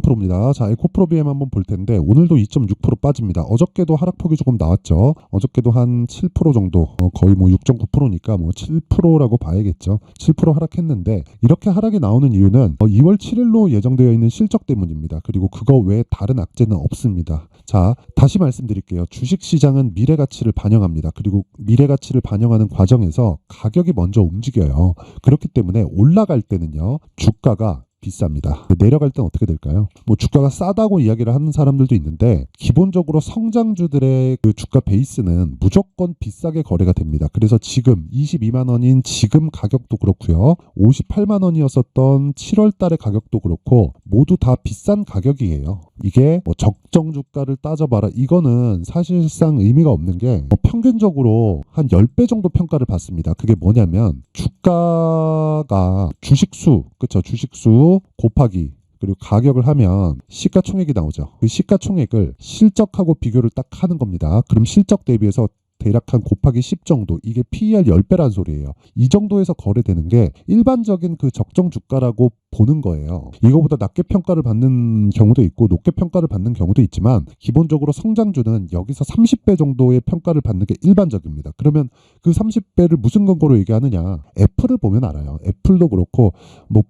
2.3%입니다. 자, 에코프로 BM 한번 볼 텐데 오늘도 2.6% 빠집니다. 어저께도 하락폭이 조금 나왔죠. 어저께도 한 7% 정도, 거의 뭐 6.9%니까 뭐 7%라고 봐야겠죠. 7% 하락했는데 이렇게 하락이 나오는 이유는 2월 7일로 예정되어 있는 실적 때문입니다. 그리고 그거 외에 다른 악재는 없습니다. 자, 다시 말씀드릴게요. 주식시장은 미래가치를 반영합니다. 그리고 미래가치를 반영하는 과정에서 가격이 먼저 움직여요. 그렇기 때문에 올라갈 때는요, 주가가 비쌉니다. 내려갈 땐 어떻게 될까요? 뭐 주가가 싸다고 이야기를 하는 사람들도 있는데 기본적으로 성장주들의 그 주가 베이스는 무조건 비싸게 거래가 됩니다. 그래서 지금 22만 원인 지금 가격도 그렇고요. 58만 원이었었던 7월 달의 가격도 그렇고 모두 다 비싼 가격이에요. 이게 뭐 적정 주가를 따져봐라, 이거는 사실상 의미가 없는 게 평균적으로 한 10배 정도 평가를 받습니다. 그게 뭐냐면 주가가 주식수, 그쵸, 주식수 곱하기 그리고 가격을 하면 시가총액이 나오죠. 그 시가총액을 실적하고 비교를 딱 하는 겁니다. 그럼 실적 대비해서 대략 한 곱하기 10 정도, 이게 PER 10배란 소리예요. 이 정도에서 거래되는 게 일반적인 그 적정 주가라고 보는 거예요. 이거보다 낮게 평가를 받는 경우도 있고 높게 평가를 받는 경우도 있지만 기본적으로 성장주는 여기서 30배 정도의 평가를 받는 게 일반적입니다. 그러면 그 30배를 무슨 근거로 얘기하느냐? 애플을 보면 알아요. 애플도 그렇고 뭐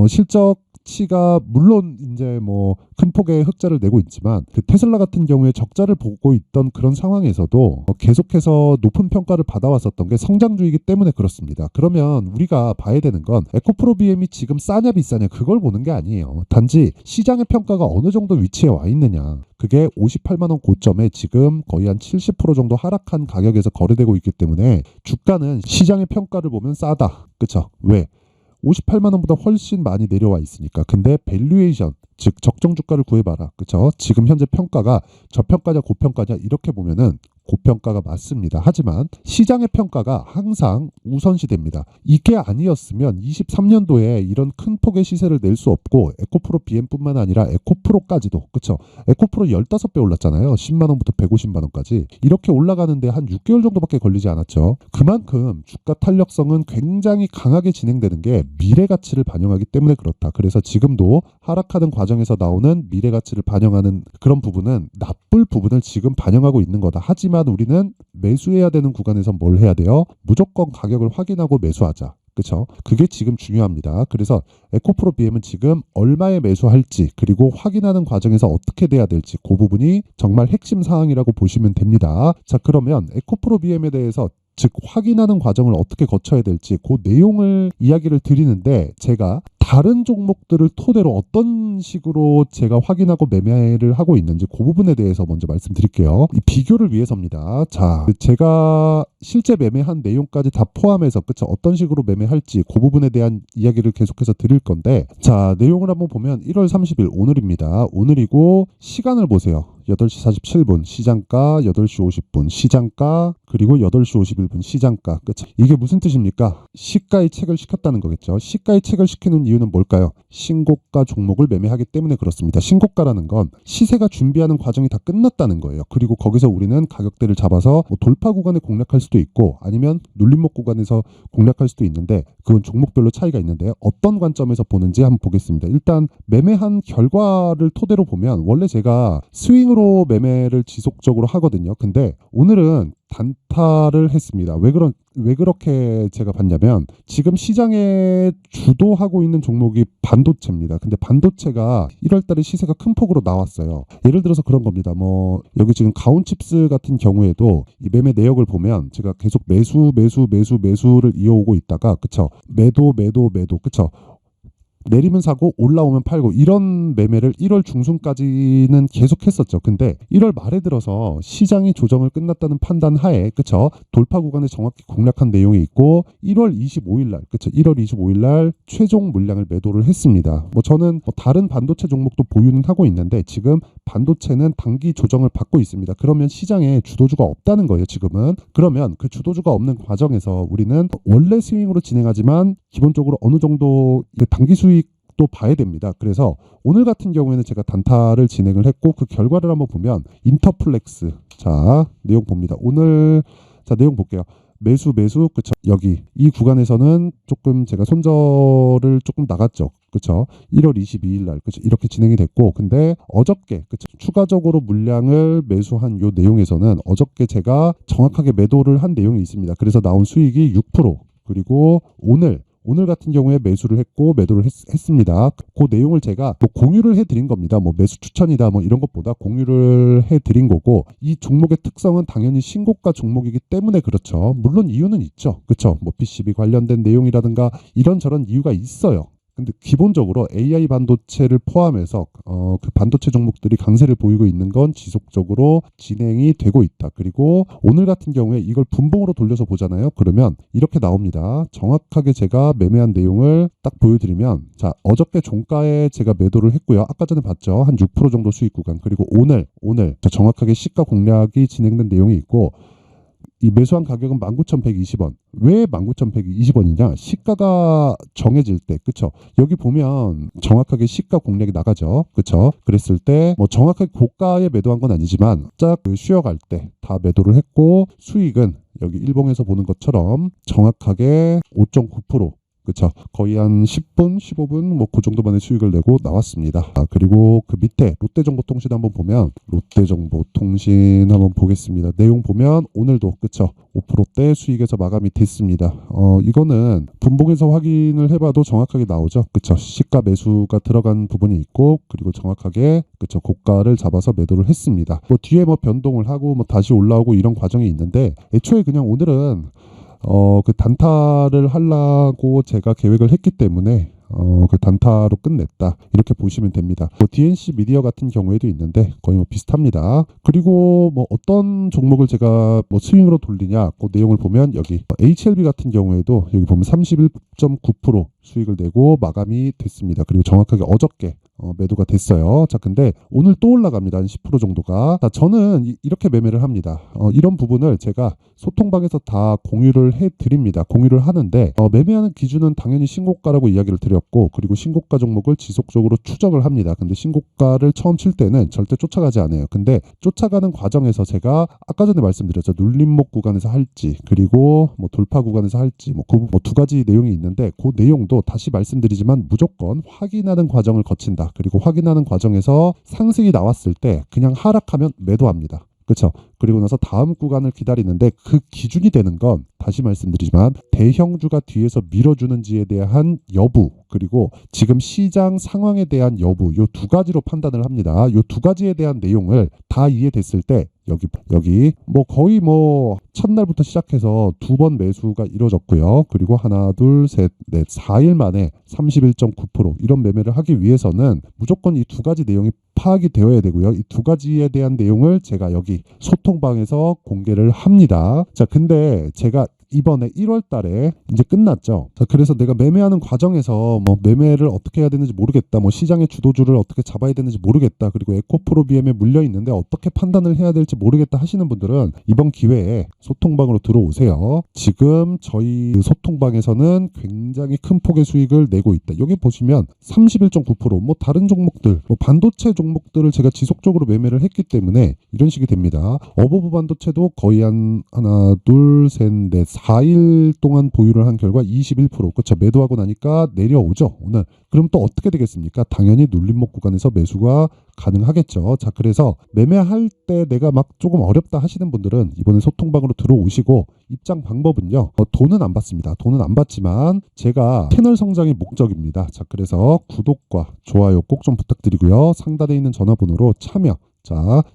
실적치가 물론 이제 뭐 큰 폭의 흑자를 내고 있지만 그 테슬라 같은 경우에 적자를 보고 있던 그런 상황에서도 계속해서 높은 평가를 받아왔었던 게 성장주이기 때문에 그렇습니다. 그러면 우리가 봐야 되는 건 에코프로 BM이 지금 싸냐 비싸냐 그걸 보는 게 아니에요. 단지 시장의 평가가 어느 정도 위치에 와 있느냐. 그게 58만 원 고점에 지금 거의 한 70% 정도 하락한 가격에서 거래되고 있기 때문에 주가는 시장의 평가를 보면 싸다. 그쵸? 왜? 58만 원보다 훨씬 많이 내려와 있으니까. 근데 밸류에이션, 즉 적정 주가를 구해봐라. 그쵸? 지금 현재 평가가 저평가냐 고평가냐 이렇게 보면은 고평가가 맞습니다. 하지만 시장의 평가가 항상 우선시됩니다. 이게 아니었으면 23년도에 이런 큰 폭의 시세를 낼 수 없고 에코프로 BM뿐만 아니라 에코프로까지도, 그쵸? 에코프로 15배 올랐잖아요. 10만 원부터 150만 원까지. 이렇게 올라가는데 한 6개월 정도밖에 걸리지 않았죠. 그만큼 주가 탄력성은 굉장히 강하게 진행되는 게 미래가치를 반영하기 때문에 그렇다. 그래서 지금도 하락하는 과정에서 나오는 미래가치를 반영하는 그런 부분은 나쁠 부분을 지금 반영하고 있는 거다. 하지만 우리는 매수해야 되는 구간에서 뭘 해야 돼요? 무조건 가격을 확인하고 매수하자. 그렇죠? 그게 지금 중요합니다. 그래서 에코프로 BM은 지금 얼마에 매수할지 그리고 확인하는 과정에서 어떻게 돼야 될지 그 부분이 정말 핵심 사항이라고 보시면 됩니다. 자, 그러면 에코프로 BM에 대해서 즉 확인하는 과정을 어떻게 거쳐야 될지 그 내용을 이야기를 드리는데 제가 다른 종목들을 토대로 어떤 식으로 제가 확인하고 매매를 하고 있는지 그 부분에 대해서 먼저 말씀드릴게요. 이 비교를 위해서입니다. 자, 제가 실제 매매한 내용까지 다 포함해서 그쵸? 어떤 식으로 매매할지 그 부분에 대한 이야기를 계속해서 드릴 건데, 자, 내용을 한번 보면 1월 30일 오늘입니다. 오늘이고 시간을 보세요. 8시 47분 시장가, 8시 50분 시장가, 그리고 8시 51분 시장가. 그쵸? 이게 무슨 뜻입니까? 시가의 책을 시켰다는 거겠죠. 시가의 책을 시키는 이유는 뭘까요? 신고가 종목을 매매하기 때문에 그렇습니다. 신고가라는 건 시세가 준비하는 과정이 다 끝났다는 거예요. 그리고 거기서 우리는 가격대를 잡아서 뭐 돌파 구간에 공략할 수도 있고 아니면 눌림목 구간에서 공략할 수도 있는데 그건 종목별로 차이가 있는데 어떤 관점에서 보는지 한번 보겠습니다. 일단 매매한 결과를 토대로 보면 원래 제가 스윙으로 매매를 지속적으로 하거든요. 근데 오늘은 단타를 했습니다. 왜 그렇게 제가 봤냐면 지금 시장에 주도하고 있는 종목이 반도체입니다. 근데 반도체가 1월 달에 시세가 큰 폭으로 나왔어요. 예를 들어서 그런 겁니다. 뭐 여기 지금 가온칩스 같은 경우에도 이 매매 내역을 보면 제가 계속 매수를 이어오고 있다가 그쵸? 매도 그쵸? 내리면 사고 올라오면 팔고 이런 매매를 1월 중순까지는 계속 했었죠. 근데 1월 말에 들어서 시장이 조정을 끝났다는 판단 하에 그쵸? 돌파 구간에 정확히 공략한 내용이 있고 1월 25일 날 그쵸? 1월 25일 날 최종 물량을 매도를 했습니다. 뭐 저는 다른 반도체 종목도 보유는 하고 있는데 지금 반도체는 단기 조정을 받고 있습니다. 그러면 시장에 주도주가 없다는 거예요. 지금은. 그러면 그 주도주가 없는 과정에서 우리는 원래 스윙으로 진행하지만 기본적으로 어느 정도 단기 수익도 봐야 됩니다. 그래서 오늘 같은 경우에는 제가 단타를 진행을 했고 그 결과를 한번 보면 인터플렉스, 자 내용 봅니다. 오늘 자 내용 볼게요. 매수 그쵸? 여기 이 구간에서는 조금 제가 손절을 조금 나갔죠. 그쵸? 1월 22일 날, 그쵸? 이렇게 진행이 됐고, 근데 어저께, 그쵸? 추가적으로 물량을 매수한 요 내용에서는 어저께 제가 정확하게 매도를 한 내용이 있습니다. 그래서 나온 수익이 6%, 그리고 오늘 같은 경우에 매수를 했고 매도를 했습니다. 그 내용을 제가 뭐 공유를 해드린 겁니다. 뭐 매수 추천이다 뭐 이런 것보다 공유를 해드린 거고, 이 종목의 특성은 당연히 신고가 종목이기 때문에 그렇죠. 물론 이유는 있죠. 그렇죠. 뭐 PCB 관련된 내용이라든가 이런저런 이유가 있어요. 근데 기본적으로 AI 반도체를 포함해서 그 반도체 종목들이 강세를 보이고 있는 건 지속적으로 진행이 되고 있다. 그리고 오늘 같은 경우에 이걸 분봉으로 돌려서 보잖아요. 그러면 이렇게 나옵니다. 정확하게 제가 매매한 내용을 딱 보여드리면, 자, 어저께 종가에 제가 매도를 했고요. 아까 전에 봤죠. 한 6% 정도 수익 구간. 그리고 오늘 정확하게 시가 공략이 진행된 내용이 있고, 이 매수한 가격은 19,120원. 왜 19,120원이냐? 시가가 정해질 때, 그쵸? 여기 보면 정확하게 시가 공략이 나가죠. 그쵸? 그랬을 때, 뭐 정확하게 고가에 매도한 건 아니지만, 짝 쉬어갈 때 다 매도를 했고, 수익은 여기 일봉에서 보는 것처럼 정확하게 5.9%. 그쵸. 거의 한 10분, 15분 뭐 그 정도만의 수익을 내고 나왔습니다. 그리고 그 밑에 롯데정보통신 한번 보면, 롯데정보통신 한번 보겠습니다. 내용 보면 오늘도 그쵸. 5%대 수익에서 마감이 됐습니다. 이거는 분봉에서 확인을 해봐도 정확하게 나오죠. 그쵸. 시가 매수가 들어간 부분이 있고, 그리고 정확하게 그쵸. 고가를 잡아서 매도를 했습니다. 뭐 뒤에 뭐 변동을 하고 뭐 다시 올라오고 이런 과정이 있는데, 애초에 그냥 오늘은 그 단타를 하려고 제가 계획을 했기 때문에 그 단타로 끝냈다, 이렇게 보시면 됩니다. 뭐 DNC 미디어 같은 경우에도 있는데 거의 뭐 비슷합니다. 그리고 뭐 어떤 종목을 제가 뭐 스윙으로 돌리냐, 그 내용을 보면 여기 HLB 같은 경우에도 여기 보면 31.9% 수익을 내고 마감이 됐습니다. 그리고 정확하게 어저께 매도가 됐어요. 자, 근데 오늘 또 올라갑니다. 한 10% 정도가. 자, 저는 이렇게 매매를 합니다. 이런 부분을 제가 소통방에서 다 공유를 해드립니다. 공유를 하는데 매매하는 기준은 당연히 신고가라고 이야기를 드렸고, 그리고 신고가 종목을 지속적으로 추적을 합니다. 근데 신고가를 처음 칠 때는 절대 쫓아가지 않아요. 근데 쫓아가는 과정에서 제가 아까 전에 말씀드렸죠. 눌림목 구간에서 할지, 그리고 뭐 돌파 구간에서 할지, 뭐 두 가지 내용이 있는데, 그 내용도 다시 말씀드리지만 무조건 확인하는 과정을 거친다. 그리고 확인하는 과정에서 상승이 나왔을 때 그냥 하락하면 매도합니다. 그렇죠? 그리고 나서 다음 구간을 기다리는데, 그 기준이 되는 건 다시 말씀드리지만 대형주가 뒤에서 밀어주는지에 대한 여부, 그리고 지금 시장 상황에 대한 여부, 요 두 가지로 판단을 합니다. 요 두 가지에 대한 내용을 다 이해됐을 때 여기 뭐 거의 뭐 첫날부터 시작해서 두 번 매수가 이루어졌고요. 그리고 하나, 둘, 셋, 넷, 4일 만에 31.9% 이런 매매를 하기 위해서는 무조건 이 두 가지 내용이 파악이 되어야 되고요. 이 두 가지에 대한 내용을 제가 여기 소통방에서 공개를 합니다. 자, 근데 제가 이번에 1월 달에 이제 끝났죠. 자, 그래서 내가 매매하는 과정에서 뭐 매매를 어떻게 해야 되는지 모르겠다, 뭐 시장의 주도주를 어떻게 잡아야 되는지 모르겠다, 그리고 에코프로비엠에 물려 있는데 어떻게 판단을 해야 될지 모르겠다 하시는 분들은 이번 기회에 소통방으로 들어오세요. 지금 저희 소통방에서는 굉장히 큰 폭의 수익을 내고 있다. 여기 보시면 31.9%, 뭐 다른 종목들, 뭐 반도체 종목들을 제가 지속적으로 매매를 했기 때문에 이런 식이 됩니다. 어버브 반도체도 거의 한 하나, 둘, 셋, 넷, 4일 동안 보유를 한 결과 21%, 그렇죠. 매도하고 나니까 내려오죠. 오늘 그럼 또 어떻게 되겠습니까? 당연히 눌림목 구간에서 매수가 가능하겠죠. 자, 그래서 매매할 때 내가 막 조금 어렵다 하시는 분들은 이번에 소통방으로 들어오시고, 입장 방법은요, 돈은 안 받습니다. 돈은 안 받지만 제가 채널 성장이 목적입니다. 자, 그래서 구독과 좋아요 꼭 좀 부탁드리고요. 상단에 있는 전화번호로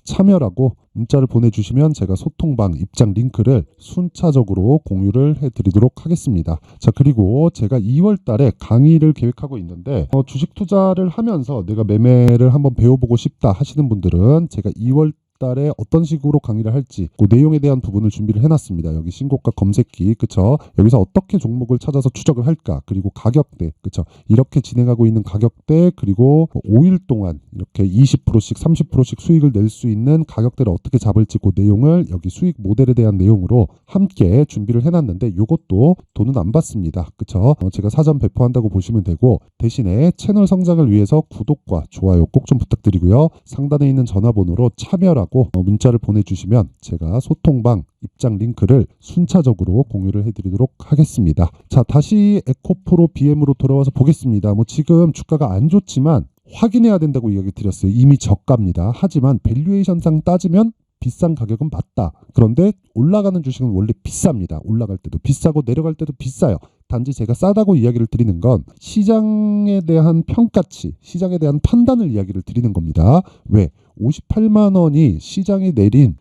참여라고 문자를 보내주시면 제가 소통방 입장 링크를 순차적으로 공유를 해드리도록 하겠습니다. 자, 그리고 제가 2월 달에 강의를 계획하고 있는데, 주식 투자를 하면서 내가 매매를 한번 배워보고 싶다 하시는 분들은 제가 2월 달에 어떤 식으로 강의를 할지 그 내용에 대한 부분을 준비를 해놨습니다. 여기 신고가 검색기, 그쵸? 여기서 어떻게 종목을 찾아서 추적을 할까, 그리고 가격대, 그쵸? 이렇게 진행하고 있는 가격대, 그리고 5일 동안 이렇게 20%씩 30%씩 수익을 낼 수 있는 가격대를 어떻게 잡을지 그 내용을 여기 수익 모델에 대한 내용으로 함께 준비를 해놨는데, 이것도 돈은 안 받습니다. 그쵸? 제가 사전 배포한다고 보시면 되고, 대신에 채널 성장을 위해서 구독과 좋아요 꼭 좀 부탁드리고요. 상단에 있는 전화번호로 참여라 필요하다라고 문자를 보내주시면 제가 소통방 입장 링크를 순차적으로 공유를 해드리도록 하겠습니다. 자, 다시 에코프로 BM으로 돌아와서 보겠습니다. 뭐 지금 주가가 안 좋지만 확인해야 된다고 이야기 드렸어요. 이미 저가입니다. 하지만 밸류에이션상 따지면 비싼 가격은 맞다. 그런데 올라가는 주식은 원래 비쌉니다. 올라갈 때도 비싸고 내려갈 때도 비싸요. 단지 제가 싸다고 이야기를 드리는 건 시장에 대한 평가치, 시장에 대한 판단을 이야기를 드리는 겁니다. 왜? 58만 원이 시장이 내린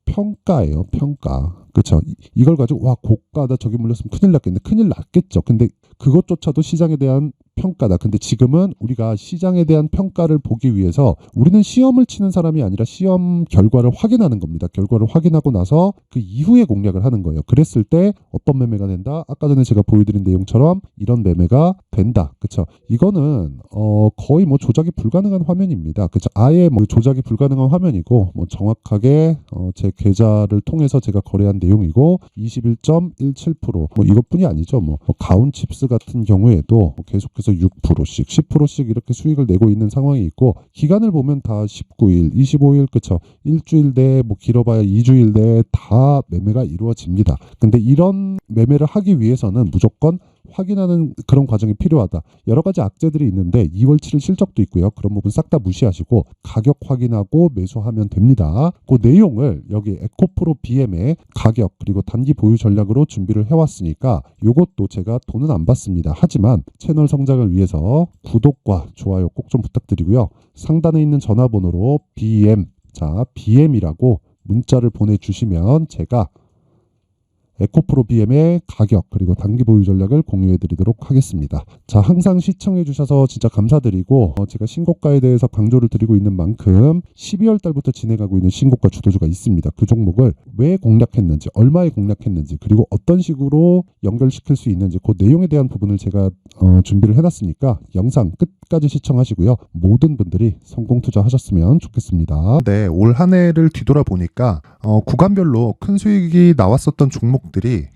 평가예요. 평가. 이걸 가지고 와 고가다 저기 물렸으면 큰일 났겠네. 큰일 났겠죠. 근데 그것조차도 시장에 대한 평가다. 근데 지금은 우리가 시장에 대한 평가를 보기 위해서 우리는 시험을 치는 사람이 아니라 시험 결과를 확인하는 겁니다. 결과를 확인하고 나서 그 이후에 공략을 하는 거예요. 그랬을 때 어떤 매매가 된다? 아까 전에 제가 보여드린 내용처럼 이런 매매가 된다. 이거는 거의 뭐 조작이 불가능한 화면입니다. 아예 뭐 조작이 불가능한 화면이고 뭐 정확하게 제 계좌를 통해서 제가 거래한 내용이고 21.17% 뭐 이것뿐이 아니죠. 뭐 가온칩스 같은 경우에도 뭐 계속해서 6%씩 10%씩 이렇게 수익을 내고 있는 상황이 있고 기간을 보면 다 19일, 25일 일주일 내 뭐 길어봐야 2주일 내에 다 매매가 이루어집니다. 근데 이런 매매를 하기 위해서는 무조건 확인하는 그런 과정이 필요하다. 여러 가지 악재들이 있는데 2월 7일 실적도 있고요. 그런 부분 싹 다 무시하시고 가격 확인하고 매수하면 됩니다. 그 내용을 여기 에코프로 BM의 가격 그리고 단기 보유 전략으로 준비를 해왔으니까 이것도 제가 돈은 안 받습니다. 하지만 채널 성장을 위해서 구독과 좋아요 꼭 좀 부탁드리고요. 상단에 있는 전화번호로 BM이라고 문자를 보내주시면 제가 에코프로 BM의 가격 그리고 단기 보유 전략을 공유해 드리도록 하겠습니다. 자, 항상 시청해 주셔서 진짜 감사드리고 제가 신고가에 대해서 강조를 드리고 있는 만큼 12월 달부터 진행하고 있는 신고가 주도주가 있습니다. 그 종목을 왜 공략했는지 얼마에 공략했는지 그리고 어떤 식으로 연결시킬 수 있는지 그 내용에 대한 부분을 제가 준비를 해놨으니까 영상 끝까지 시청하시고요. 모든 분들이 성공 투자하셨으면 좋겠습니다. 네, 올 한 해를 뒤돌아보니까 구간별로 큰 수익이 나왔었던 종목들이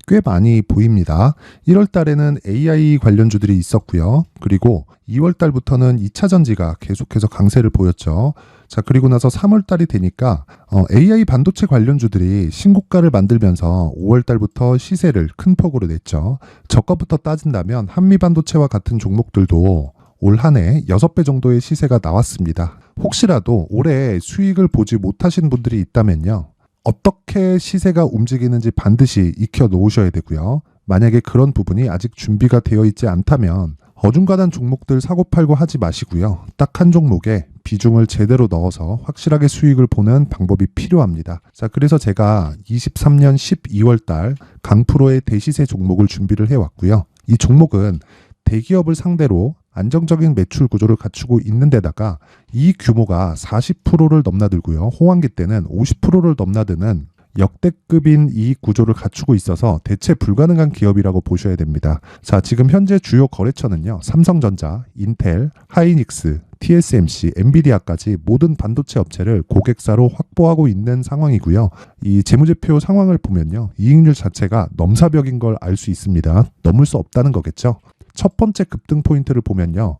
꽤 많이 보입니다. 1월 달에는 AI 관련주들이 있었고요. 그리고 2월 달부터는 2차 전지가 계속해서 강세를 보였죠. 자, 그리고 나서 3월 달이 되니까 AI 반도체 관련주들이 신고가를 만들면서 5월 달부터 시세를 큰 폭으로 냈죠. 저가부터 따진다면 한미반도체와 같은 종목들도 올 한 해 6배 정도의 시세가 나왔습니다. 혹시라도 올해 수익을 보지 못하신 분들이 있다면요. 어떻게 시세가 움직이는지 반드시 익혀 놓으셔야 되고요. 만약에 그런 부분이 아직 준비가 되어 있지 않다면 어중간한 종목들 사고 팔고 하지 마시고요. 딱 한 종목에 비중을 제대로 넣어서 확실하게 수익을 보는 방법이 필요합니다. 자, 그래서 제가 23년 12월 달 강프로의 대시세 종목을 준비를 해왔고요. 이 종목은 대기업을 상대로 안정적인 매출 구조를 갖추고 있는 데다가 이 규모가 40%를 넘나들고요. 호황기 때는 50%를 넘나드는 역대급인 이익 구조를 갖추고 있어서 대체 불가능한 기업이라고 보셔야 됩니다. 자, 지금 현재 주요 거래처는요. 삼성전자, 인텔, 하이닉스, TSMC, 엔비디아까지 모든 반도체 업체를 고객사로 확보하고 있는 상황이고요. 이 재무제표 상황을 보면요. 이익률 자체가 넘사벽인 걸 알 수 있습니다. 넘을 수 없다는 거겠죠. 첫 번째 급등 포인트를 보면요.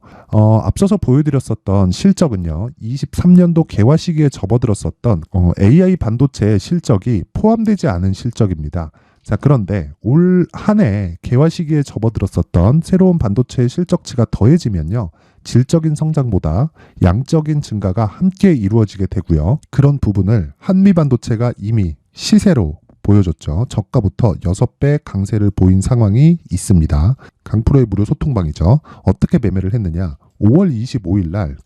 앞서서 보여드렸었던 실적은요. 23년도 개화 시기에 접어들었었던 AI 반도체의 실적이 포함되지 않은 실적입니다. 자, 그런데 올 한 해 개화 시기에 접어들었었던 새로운 반도체의 실적치가 더해지면요. 질적인 성장보다 양적인 증가가 함께 이루어지게 되고요. 그런 부분을 한미반도체가 이미 시세로 보여줬죠. 저가부터 6배 강세를 보인 상황이 있습니다. 강프로의 무료 소통방이죠. 어떻게 매매를 했느냐. 5월 25일 날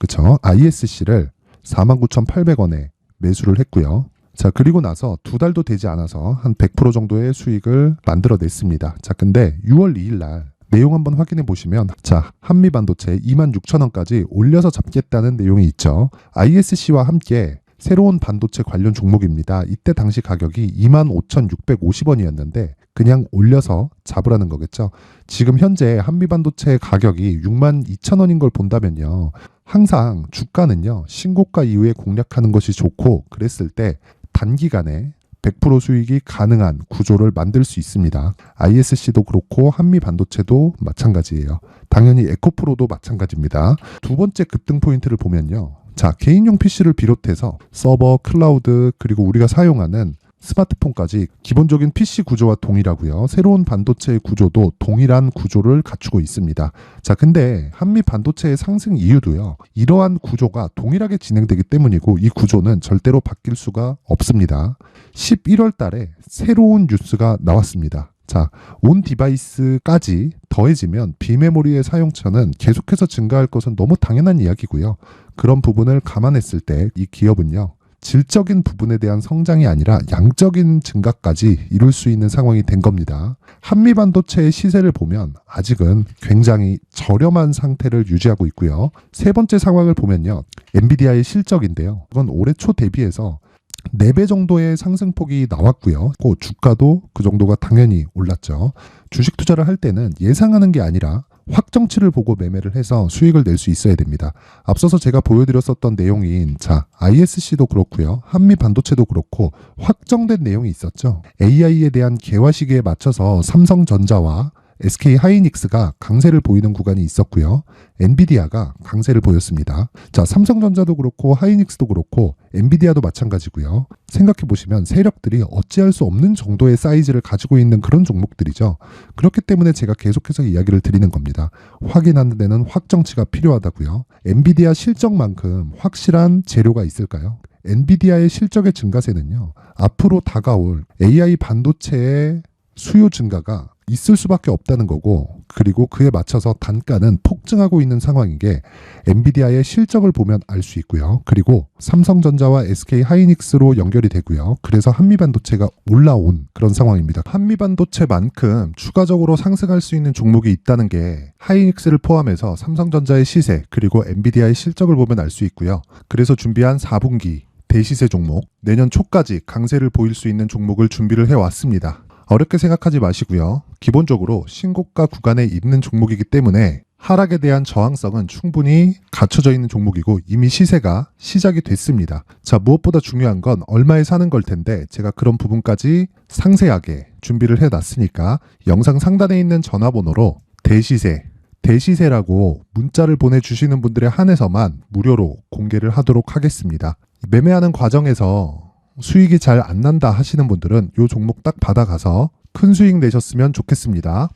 ISC를 49,800원에 매수를 했고요. 자, 그리고 나서 2달도 되지 않아서 한 100% 정도의 수익을 만들어냈습니다. 자, 근데 6월 2일 날 내용 한번 확인해 보시면 자, 한미반도체 26,000원까지 올려서 잡겠다는 내용이 있죠. ISC와 함께 새로운 반도체 관련 종목입니다. 이때 당시 가격이 25,650원이었는데 그냥 올려서 잡으라는 거겠죠. 지금 현재 한미반도체 가격이 62,000원인 걸 본다면요. 항상 주가는요. 신고가 이후에 공략하는 것이 좋고 그랬을 때 단기간에 100% 수익이 가능한 구조를 만들 수 있습니다. ISC도 그렇고 한미반도체도 마찬가지예요. 당연히 에코프로도 마찬가지입니다. 두 번째 급등 포인트를 보면요. 자, 개인용 PC를 비롯해서 서버, 클라우드, 그리고 우리가 사용하는 스마트폰까지 기본적인 PC 구조와 동일하고요. 새로운 반도체의 구조도 동일한 구조를 갖추고 있습니다. 자, 근데 한미 반도체의 상승 이유도요. 이러한 구조가 동일하게 진행되기 때문이고 이 구조는 절대로 바뀔 수가 없습니다. 11월 달에 새로운 뉴스가 나왔습니다. 자, 온 디바이스까지 더해지면 비메모리의 사용처는 계속해서 증가할 것은 너무 당연한 이야기고요. 그런 부분을 감안했을 때 이 기업은요. 질적인 부분에 대한 성장이 아니라 양적인 증가까지 이룰 수 있는 상황이 된 겁니다. 한미 반도체의 시세를 보면 아직은 굉장히 저렴한 상태를 유지하고 있고요. 세 번째 상황을 보면요. 엔비디아의 실적인데요. 이건 올해 초 대비해서 4배 정도의 상승폭이 나왔고요. 그 주가도 그 정도가 당연히 올랐죠. 주식 투자를 할 때는 예상하는 게 아니라 확정치를 보고 매매를 해서 수익을 낼 수 있어야 됩니다. 앞서서 제가 보여드렸었던 내용인 ISC도 그렇고요. 한미 반도체도 그렇고 확정된 내용이 있었죠. AI에 대한 개화 시기에 맞춰서 삼성전자와 SK 하이닉스가 강세를 보이는 구간이 있었고요. 엔비디아가 강세를 보였습니다. 자, 삼성전자도 그렇고 하이닉스도 그렇고 엔비디아도 마찬가지고요. 생각해 보시면 세력들이 어찌할 수 없는 정도의 사이즈를 가지고 있는 그런 종목들이죠. 그렇기 때문에 제가 계속해서 이야기를 드리는 겁니다. 확인하는 데는 확정치가 필요하다고요. 엔비디아 실적만큼 확실한 재료가 있을까요? 엔비디아의 실적의 증가세는요. 앞으로 다가올 AI 반도체의 수요 증가가 있을 수밖에 없다는 거고, 그리고 그에 맞춰서 단가는 폭증하고 있는 상황인 게 엔비디아의 실적을 보면 알 수 있고요. 그리고 삼성전자와 SK 하이닉스로 연결이 되고요. 그래서 한미반도체가 올라온 그런 상황입니다. 한미반도체만큼 추가적으로 상승할 수 있는 종목이 있다는 게 하이닉스를 포함해서 삼성전자의 시세 그리고 엔비디아의 실적을 보면 알 수 있고요. 그래서 준비한 4분기 대시세 종목, 내년 초까지 강세를 보일 수 있는 종목을 준비를 해왔습니다. 어렵게 생각하지 마시고요. 기본적으로 신고가 구간에 있는 종목이기 때문에 하락에 대한 저항성은 충분히 갖춰져 있는 종목이고 이미 시세가 시작이 됐습니다. 자, 무엇보다 중요한 건 얼마에 사는 걸 텐데 제가 그런 부분까지 상세하게 준비를 해놨으니까 영상 상단에 있는 전화번호로 대시세라고 문자를 보내주시는 분들에 한해서만 무료로 공개를 하도록 하겠습니다. 매매하는 과정에서 수익이 잘 안 난다 하시는 분들은 이 종목 딱 받아가서 큰 수익 내셨으면 좋겠습니다.